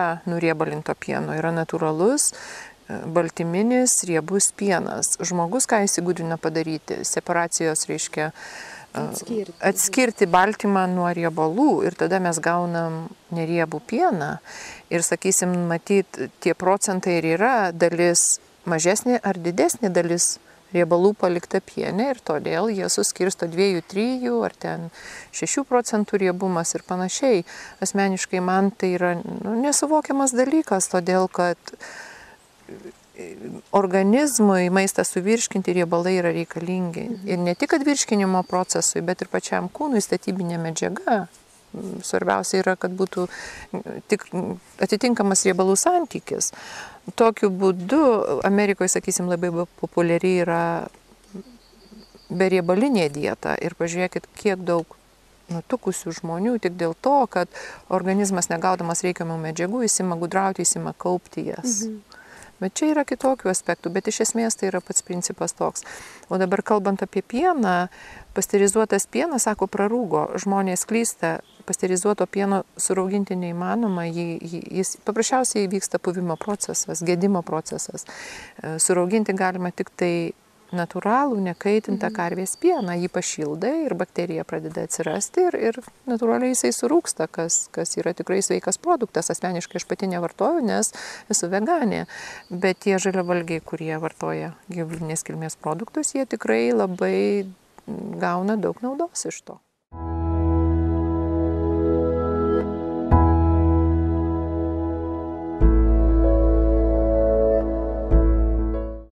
nėra nuriebalinto pieno, yra natūralus baltyminis riebus pienas. Žmogus ką įsigūdina padaryti? Separacijos reiškia atskirti baltymą nuo riebalų ir tada mes gaunam neriebų pieną ir, sakysim, matyt, tie procentai ir yra dalis mažesnė ar didesnė dalis riebalų palikta piene ir todėl jie suskirsto 2-3 ar ten 6% riebumas ir panašiai. Asmeniškai man tai yra nesuvokiamas dalykas, todėl kad organizmui maistą suvirškinti riebalai yra reikalingi. Ir ne tik virškinimo procesui, bet ir pačiam kūnui statybinė medžiaga. Svarbiausia yra, kad būtų tik atitinkamas riebalų santykis. Tokiu būdu Amerikoje, sakysim, labai populiari yra beriebalinė dieta. Ir pažiūrėkit, kiek daug nutukusių žmonių tik dėl to, kad organizmas negaudamas reikiamų medžiagų, jis ima gudrauti, jis ima kaupti jas. Bet čia yra kitokių aspektų, bet iš esmės tai yra pats principas toks. O dabar kalbant apie pieną, pasterizuotas pienas, sako, prarūgo, žmonės klysta, pasterizuoto pieno surauginti neįmanoma, jis paprasčiausiai vyksta puvimo procesas, gedimo procesas. Surauginti galima tik tai natūralų, nekaitintą karvės pieną, jį pašildai ir bakterija pradeda atsirasti ir natūraliai jisai surūksta, kas yra tikrai sveikas produktas. Asmeniškai aš pati nevartoju, nes esu veganė, bet tie žaliavalgiai, kurie vartoja gyvulinės kilmės produktus, jie tikrai labai gauna daug naudos iš to.